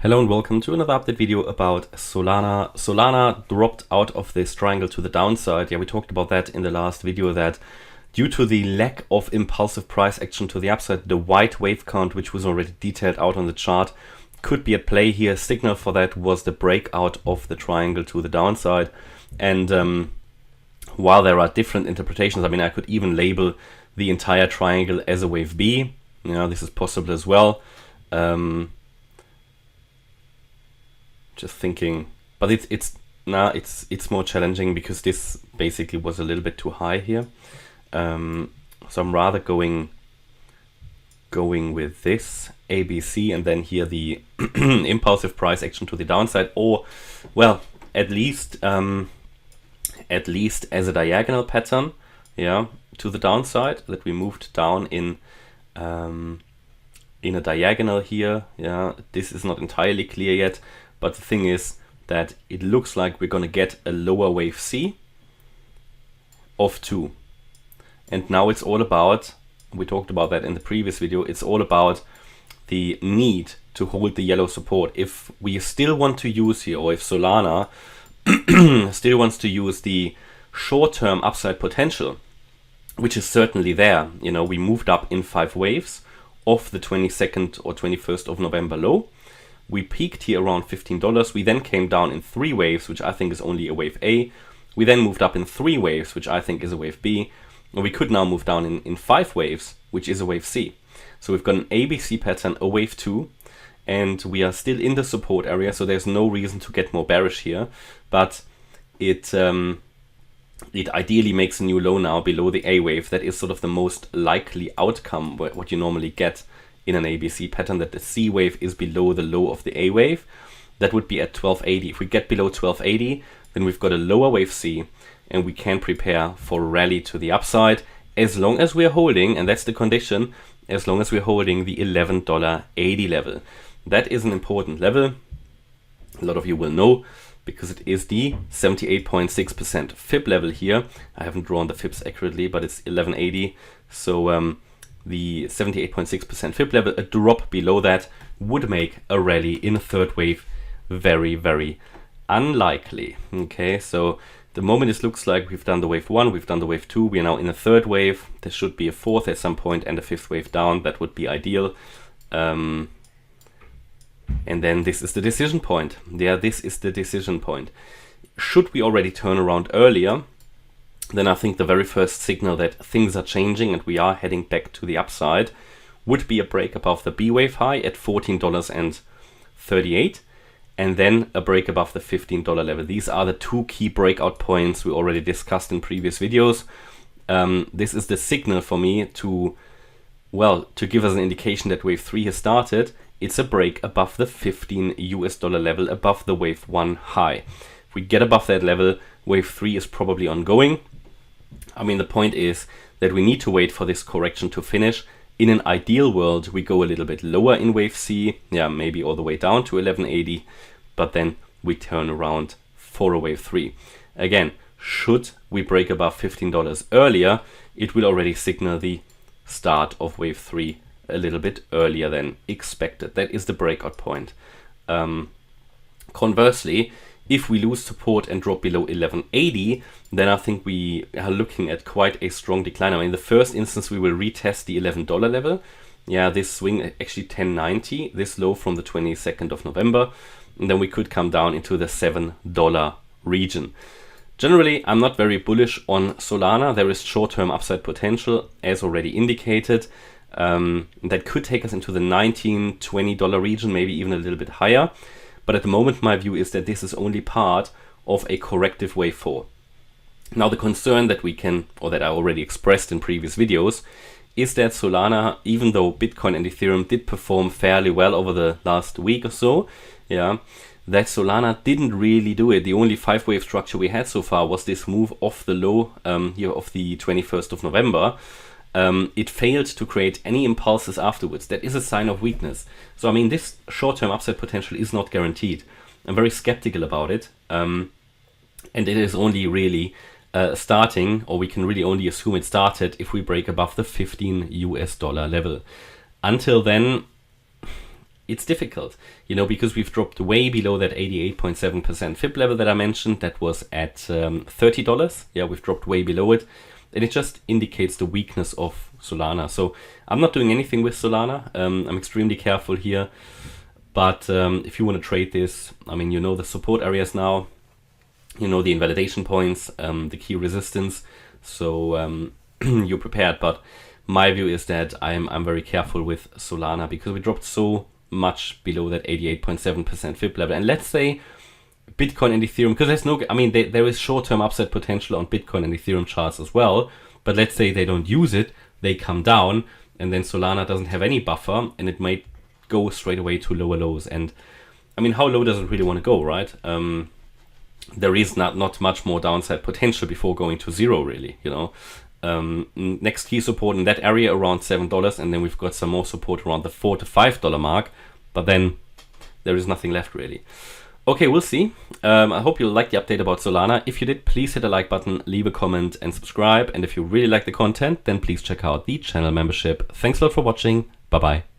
Hello and welcome to another update video about Solana. Solana dropped out of this triangle to the downside. Yeah, we talked about that in the last video, that due to the lack of impulsive price action to the upside, the white wave count, which was already detailed out on the chart, could be at play here. A signal for that was the breakout of the triangle to the downside. And while there are different interpretations, I mean, I could even label the entire triangle as a wave B. You know, this is possible as well. Just thinking, but it's more challenging because this basically was a little bit too high here. So I'm rather going with this ABC and then here the impulsive price action to the downside, or well, at least as a diagonal pattern, yeah, to the downside, that we moved down in a diagonal here. Yeah, this is not entirely clear yet. But the thing is that it looks like we're going to get a lower wave C of 2. And now it's all about, we talked about that in the previous video, it's all about the need to hold the yellow support. If we still want to use here, or if Solana still wants to use the short-term upside potential, which is certainly there, you know, we moved up in 5 waves off the 22nd or 21st of November low. We peaked here around $15. We then came down in 3 waves, which I think is only a wave A. We then moved up in 3 waves, which I think is a wave B. And we could now move down in 5 waves, which is a wave C. So we've got an ABC pattern, a wave 2, and we are still in the support area, so there's no reason to get more bearish here. But it ideally makes a new low now below the A wave. That is sort of the most likely outcome, what you normally get in an ABC pattern, that the C wave is below the low of the A wave. That would be at 1280. If we get below 1280, then we've got a lower wave C and we can prepare for a rally to the upside, as long as we're holding, and that's the condition, as long as we're holding the $11.80 level. That is an important level. A lot of you will know, because it is the 78.6% fib level here. I haven't drawn the fibs accurately, but it's 1180. So the 78.6% fib level, a drop below that would make a rally in a third wave very, very unlikely. Okay, so the moment it looks like we've done the wave 1, we've done the wave 2, we are now in a third wave. There should be a fourth at some point and a fifth wave down. That would be ideal. And then this is the decision point. Yeah, this is the decision point. Should we already turn around earlier, then I think the very first signal that things are changing and we are heading back to the upside would be a break above the B wave high at $14.38, and then a break above the $15 level. These are the 2 key breakout points we already discussed in previous videos. This is the signal for me to give us an indication that wave 3 has started. It's a break above the $15 level, above the wave 1 high. If we get above that level, wave 3 is probably ongoing. I mean, the point is that we need to wait for this correction to finish. In an ideal world, we go a little bit lower in wave C, yeah, maybe all the way down to 1180, but then we turn around for a wave 3. Again, should we break above $15 earlier, it will already signal the start of wave 3 a little bit earlier than expected. That is the breakout point. Conversely, if we lose support and drop below 1180, then I think we are looking at quite a strong decline. I mean, in the first instance, we will retest the $11 level. Yeah, this swing actually 1090, this low from the 22nd of November. And then we could come down into the $7 region. Generally, I'm not very bullish on Solana. There is short-term upside potential, as already indicated. That could take us into the $19, $20 region, maybe even a little bit higher. But at the moment, my view is that this is only part of a corrective wave 4. Now, the concern that we can, or that I already expressed in previous videos, is that Solana, even though Bitcoin and Ethereum did perform fairly well over the last week or so, yeah, that Solana didn't really do it. The only 5-wave structure we had so far was this move off the low here of the 21st of November. It failed to create any impulses afterwards. That is a sign of weakness. So, I mean, this short-term upside potential is not guaranteed. I'm very skeptical about it. And it is only really starting, or we can really only assume it started if we break above the $15 level. Until then, it's difficult, you know, because we've dropped way below that 88.7% FIB level that I mentioned. That was at $30. Yeah, we've dropped way below it. And it just indicates the weakness of Solana. So I'm not doing anything with Solana. I'm extremely careful here. But if you want to trade this, I mean, you know the support areas now. You know the invalidation points, the key resistance. So you're prepared. But my view is that I'm very careful with Solana because we dropped so much below that 88.7% FIB level. And let's say Bitcoin and Ethereum, because there's no, I mean, there is short-term upside potential on Bitcoin and Ethereum charts as well. But let's say they don't use it, they come down, and then Solana doesn't have any buffer, and it might go straight away to lower lows. And I mean, how low does it really want to go, right? There is not much more downside potential before going to zero, really, you know. Next key support in that area around $7, and then we've got some more support around the $4 to $5 mark, but then there is nothing left really. Okay, we'll see. I hope you liked the update about Solana. If you did, please hit the like button, leave a comment and subscribe. And if you really like the content, then please check out the channel membership. Thanks a lot for watching. Bye bye.